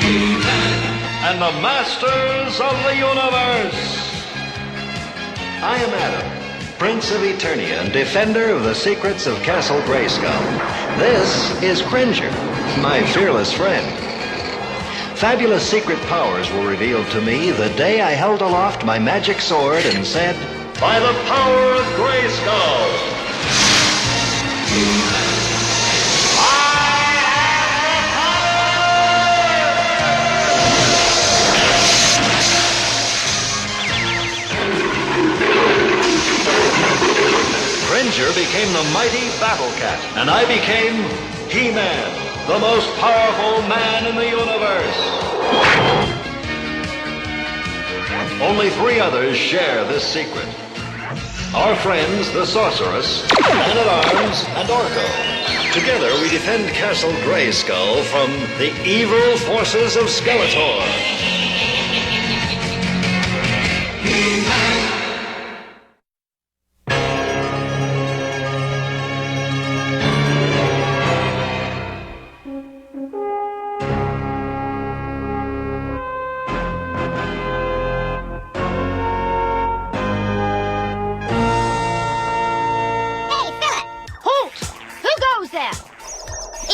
and the masters of the universe. I am Adam, Prince of Eternia and defender of the secrets of Castle Grayskull. This is Cringer, my fearless friend. Fabulous secret powers were revealed to me the day I held aloft my magic sword and said, "By the power of Grayskull, Cringer became the mighty Battle Cat, and I became He-Man, the most powerful man in the universe. Only 3 others share this secret. Our friends, the Sorceress, Man-at-Arms, and Orko. Together we defend Castle Grayskull from the evil forces of Skeletor.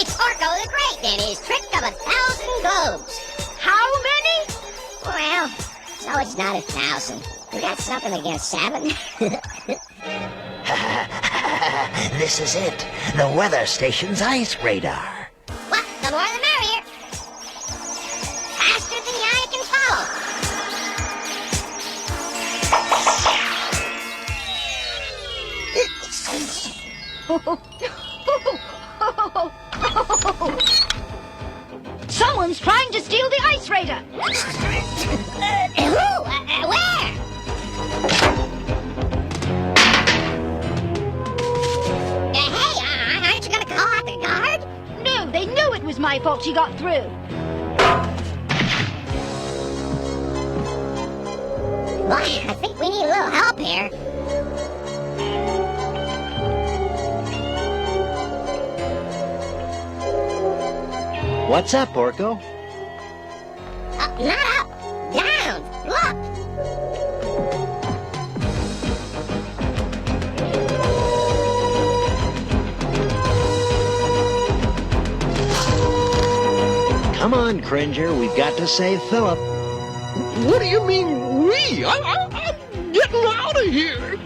It's Orko the Great and his trick of 1,000 globes. How many? Well, no, it's not 1,000. We got something against 7. This is it. The weather station's ice radar. Well, the more the merrier. Faster than the eye can follow. Someone's trying to steal the ice raider. Who? Where? Hey, aren't you going to call out the guard? No, they knew it was my fault she got through. Boy, I think we need a little help here. What's up, Orko? Not up, down, look. Come on, Cringer, we've got to save Philip. What do you mean, we? I'm getting out of here.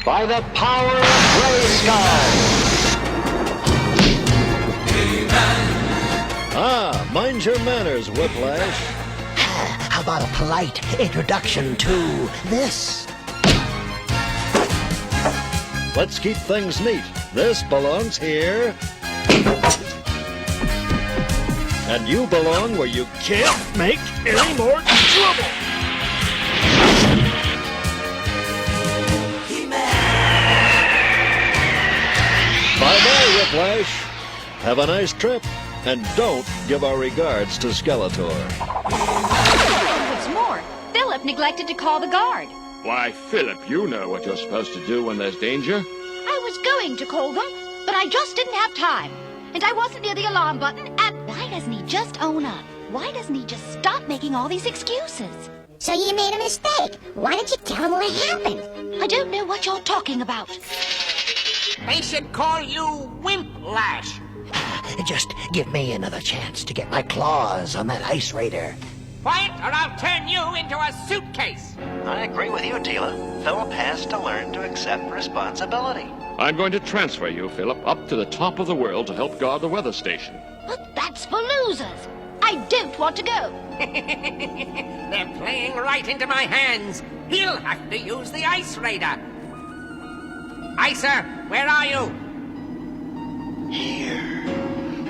By the power of Grayskull! Ah, mind your manners, Whiplash. How about a polite introduction to this? Let's keep things neat. This belongs here. And you belong where you can't make any more trouble. Bye-bye, Whiplash. Have a nice trip. And don't give our regards to Skeletor. What's more, Philip neglected to call the guard. Why, Philip, you know what you're supposed to do when there's danger. I was going to call them, but I just didn't have time. And I wasn't near the alarm button, and why doesn't he just own up? Why doesn't he just stop making all these excuses? So you made a mistake. Why didn't you tell him what happened? I don't know what you're talking about. They should call you Wimplash. Just give me another chance to get my claws on that ice raider. Quiet, or I'll turn you into a suitcase. I agree with you, Tila. Philip has to learn to accept responsibility. I'm going to transfer you, Philip, up to the top of the world to help guard the weather station. But that's for losers. I don't want to go. They're playing right into my hands. He'll have to use the ice raider. Icer, where are you? Here.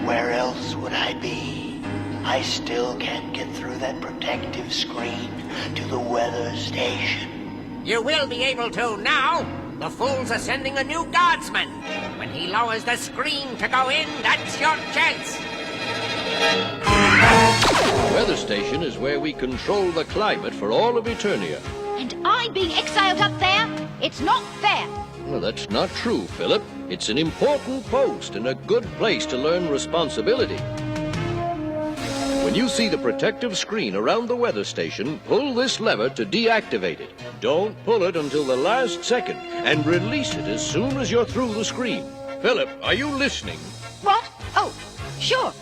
Where else would I be? I still can't get through that protective screen to the weather station. You will be able to now. The fools are sending a new guardsman. When he lowers the screen to go in, that's your chance. The weather station is where we control the climate for all of Eternia. And I'm being exiled up there? It's not fair. Well, that's not true, Philip. It's an important post and a good place to learn responsibility. When you see the protective screen around the weather station, pull this lever to deactivate it. Don't pull it until the last second, and release it as soon as you're through the screen. Philip, are you listening? What? Oh, sure.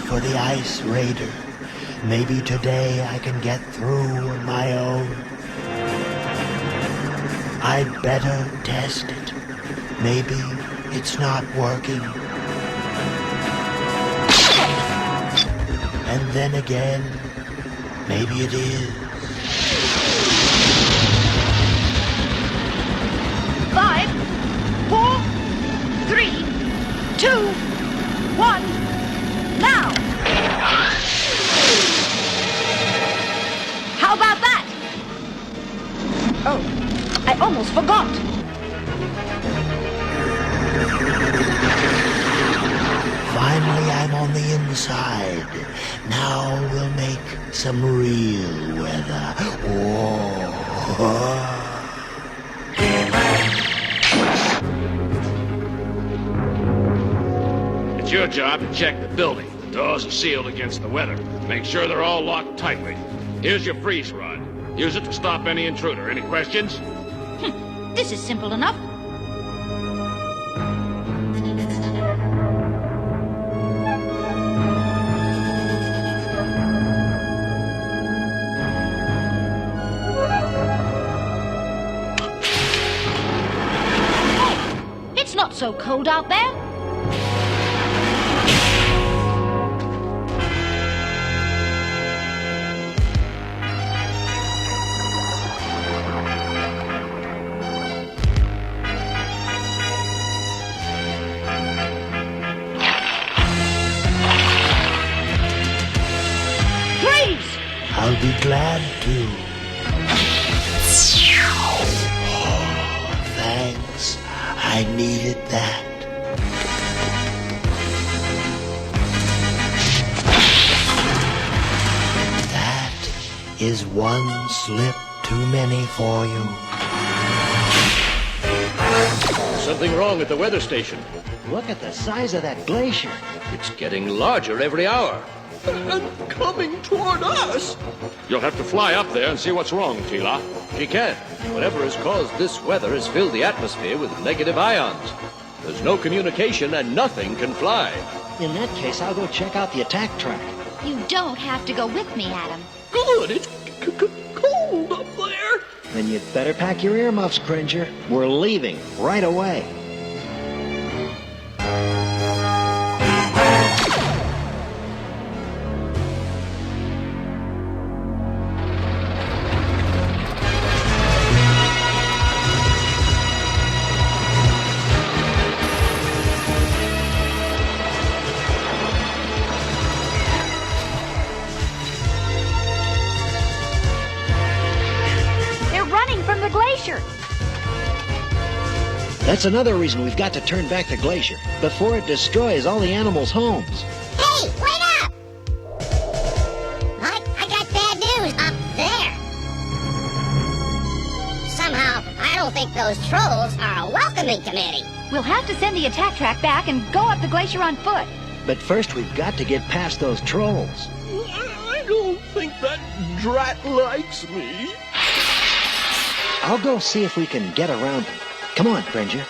For the Ice Raider. Maybe today I can get through on my own. I'd better test it. Maybe it's not working. And then again, maybe it is. 5, 4, 3, 2, 1. Now! How about that? Oh, I almost forgot. Finally, I'm on the inside. Now we'll make some real weather. Whoa. It's your job to check the building. The doors are sealed against the weather. Make sure they're all locked tightly. Here's your freeze rod. Use it to stop any intruder. Any questions? This is simple enough. It's not so cold out there. I'll be glad to. Oh, thanks. I needed that. That is one slip too many for you. Something wrong at the weather station. Look at the size of that glacier. It's getting larger every hour. And coming toward us. You'll have to fly up there and see what's wrong, Tila. She can't. Whatever has caused this weather has filled the atmosphere with negative ions. There's no communication and nothing can fly. In that case, I'll go check out the attack track. You don't have to go with me, Adam. Good, it's cold up there. Then you'd better pack your earmuffs, Cringer. We're leaving right away. That's another reason we've got to turn back the glacier before it destroys all the animals' homes. Hey, wait up! I got bad news up there. Somehow, I don't think those trolls are a welcoming committee. We'll have to send the attack track back and go up the glacier on foot. But first, we've got to get past those trolls. I don't think that drat likes me. I'll go see if we can get around him. Come on, Cringer.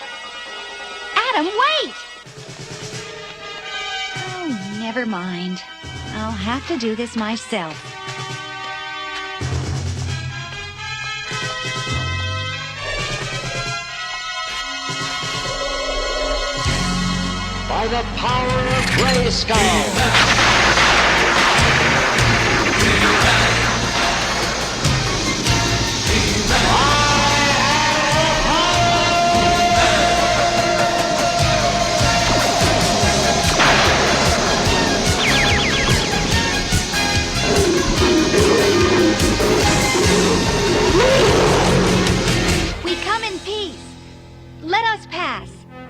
Adam, wait! Oh, never mind. I'll have to do this myself. By the power of Grayskull!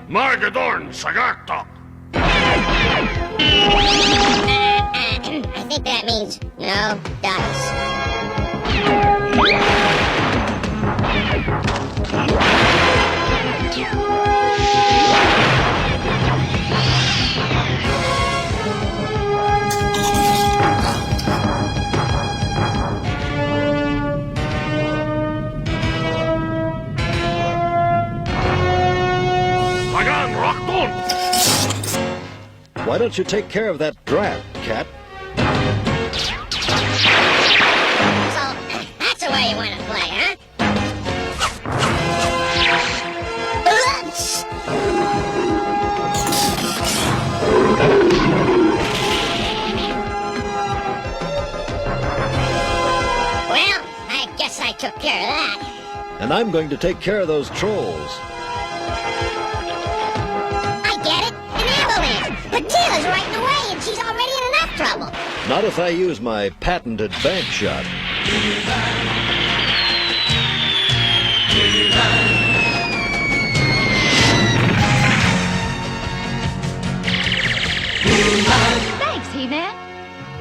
Margadorn Sagartok. I think that means no dice. Pagan Rockton. Why don't you take care of that drat, Cat? So, that's the way you want to play, huh? Oops. Well, I guess I took care of that. And I'm going to take care of those trolls. I get it. An avalanche. But Tila's right in the way, and she's already in enough trouble. Not if I use my patented bank shot. Thanks, He-Man.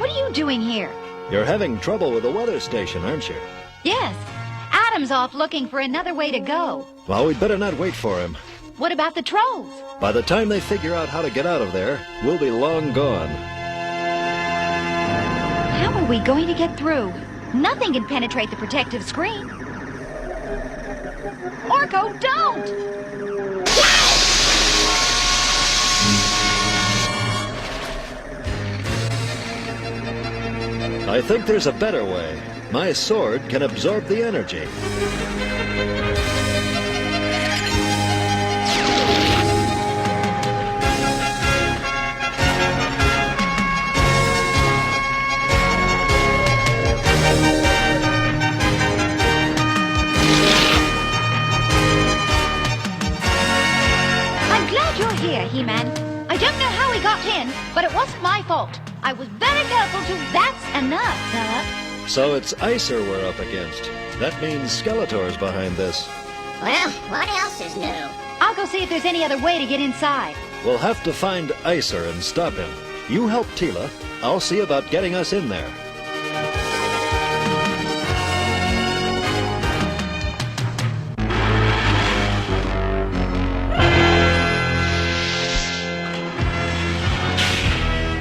What are you doing here? You're having trouble with the weather station, aren't you? Yes. Adam's off looking for another way to go. Well, we'd better not wait for him. What about the trolls? By the time they figure out how to get out of there, we'll be long gone. How are we going to get through? Nothing can penetrate the protective screen. Orko, don't! I think there's a better way. My sword can absorb the energy. I'm glad you're here, He-Man. I don't know how he got in, but it wasn't my fault. I was very careful to... That's enough, Philip. So it's Icer we're up against. That means Skeletor's behind this. Well, what else is new? I'll go see if there's any other way to get inside. We'll have to find Icer and stop him. You help Tila. I'll see about getting us in there.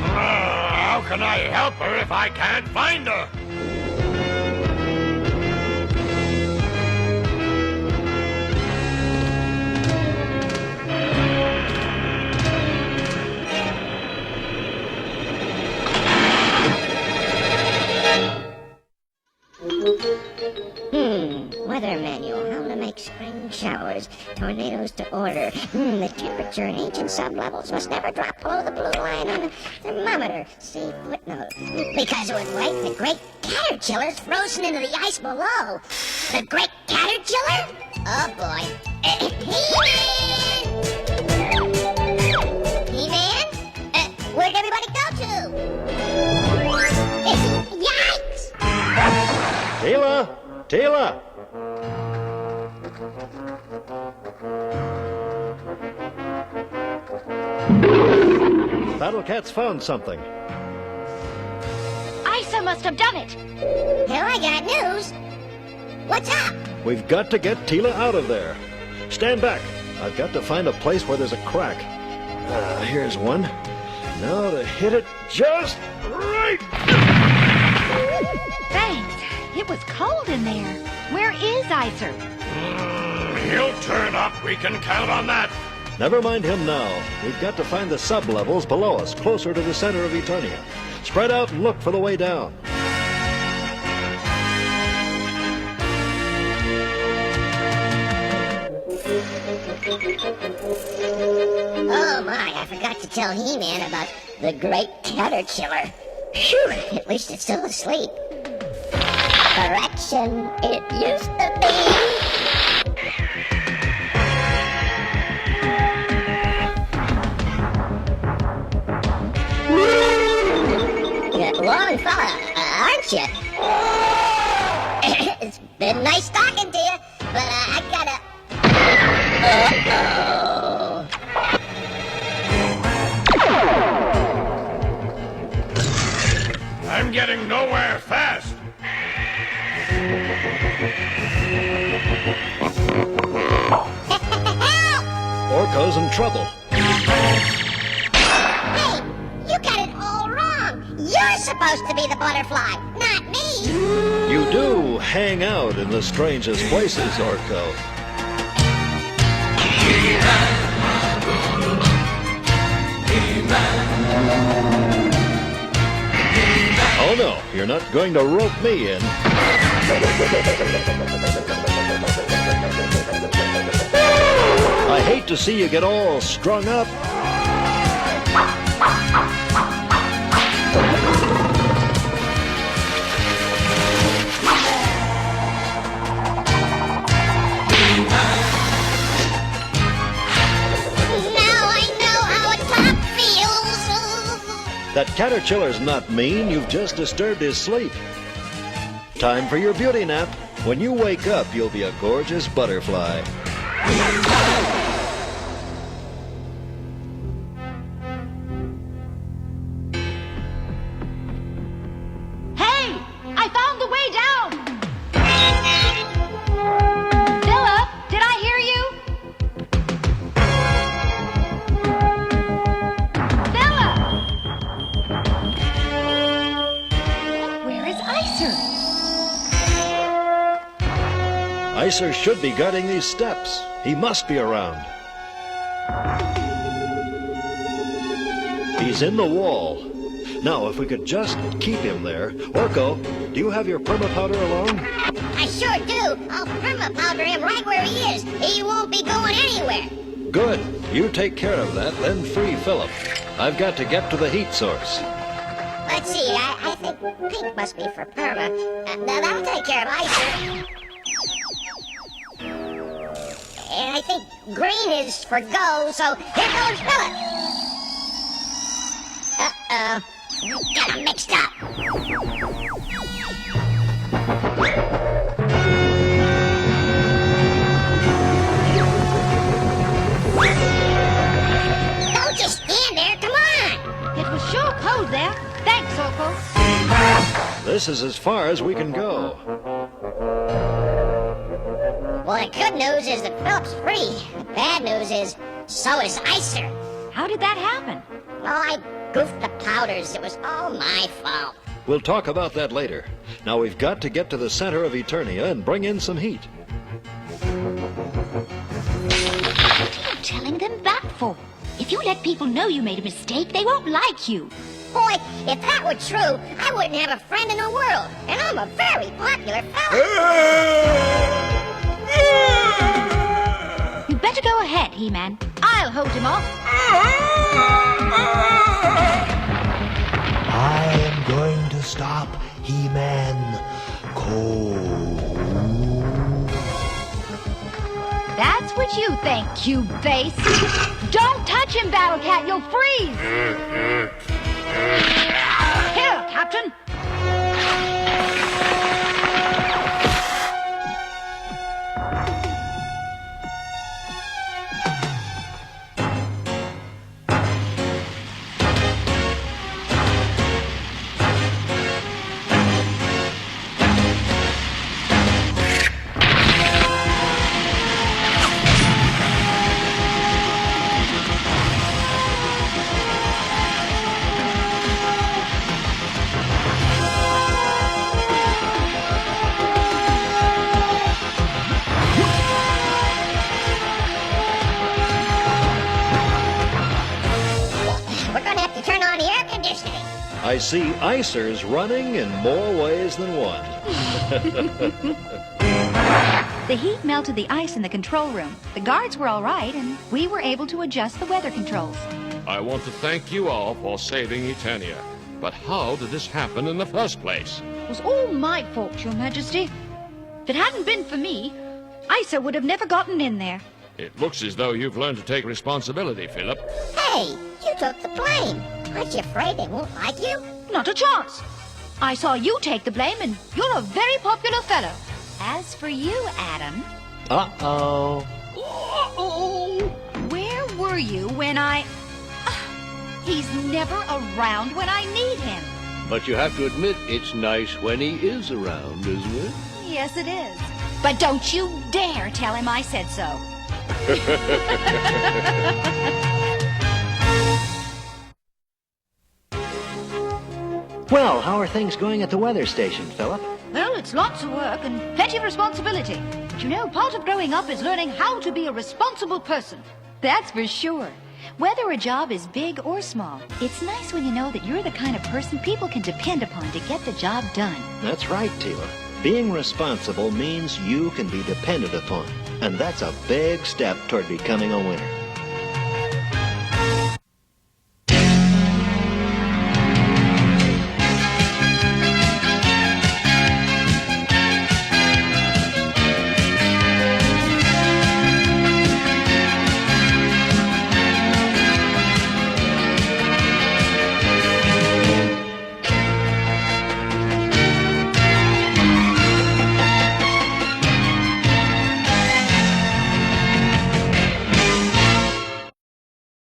How can I help her if I can't find her? Weather manual. How to make spring showers. Tornadoes to order. The temperature in ancient sublevels must never drop below the blue line on the thermometer. See footnote. Because it would wake the great caterpillars frozen into the ice below. The great caterpillar? Oh boy. He-Man! He-Man? Where'd everybody go to? Yikes! Tila! Tila! Battle Cat's found something. Isa must have done it. Well, I got news. What's up? We've got to get Tila out of there. Stand back. I've got to find a place where there's a crack. Here's one. Now to hit it just right. Thanks. It was cold in there. Where is Icer? He'll turn up. We can count on that. Never mind him now. We've got to find the sublevels below us, closer to the center of Eternia. Spread out and look for the way down. Oh my, I forgot to tell He-Man about the great caterpillar. Phew, at least it's still asleep. Correction, it used to be. Warm fella, aren't you? It's been nice talking to you, but I gotta... Uh-oh. getting nowhere fast. Orko's in trouble. Hey, you got it all wrong. You're supposed to be the butterfly, not me. You do hang out in the strangest places, Orko. Oh no, you're not going to rope me in. I hate to see you get all strung up. That caterpillar's not mean, you've just disturbed his sleep. Time for your beauty nap. When you wake up, you'll be a gorgeous butterfly. Hey! I found the way down! Philip, did I hear you? Icer should be guarding these steps. He must be around. He's in the wall. Now, if we could just keep him there. Orko, do you have your perma-powder along? I sure do. I'll perma-powder him right where he is. He won't be going anywhere. Good. You take care of that, then free Philip. I've got to get to the heat source. Let's see, I think pink must be for perma. That'll take care of Icer. And I think green is for go, so here goes Philip. Uh-oh. Got it mixed up. Don't just stand there, come on! It was sure cold there. Thanks, Orko. This is as far as we can go. Well, the good news is that Philip's free. The bad news is, so is Icer. How did that happen? Well, I goofed the powders. It was all my fault. We'll talk about that later. Now we've got to get to the center of Eternia and bring in some heat. What are you telling them that for? If you let people know you made a mistake, they won't like you. Boy, if that were true, I wouldn't have a friend in the world. And I'm a very popular fella. You better go ahead, He-Man. I'll hold him off. I am going to stop He-Man cold. That's what you think, cube face. Don't touch him, Battle Cat. You'll freeze. Here, Captain. I see Icer's running in more ways than one. The heat melted the ice in the control room. The guards were all right, and we were able to adjust the weather controls. I want to thank you all for saving Eternia. But how did this happen in the first place? It was all my fault, Your Majesty. If it hadn't been for me, Icer would have never gotten in there. It looks as though you've learned to take responsibility, Philip. Hey, you took the blame. Aren't you afraid they won't like you? Not a chance. I saw you take the blame, and you're a very popular fellow. As for you, Adam... Uh-oh. Uh-oh. Where were you when I... He's never around when I need him. But you have to admit, it's nice when he is around, isn't it? Yes, it is. But don't you dare tell him I said so. Well, how are things going at the weather station, Philip? Well, it's lots of work and plenty of responsibility. But you know, part of growing up is learning how to be a responsible person. That's for sure. Whether a job is big or small, it's nice when you know that you're the kind of person people can depend upon to get the job done. That's right, Tila. Being responsible means you can be depended upon. And that's a big step toward becoming a winner.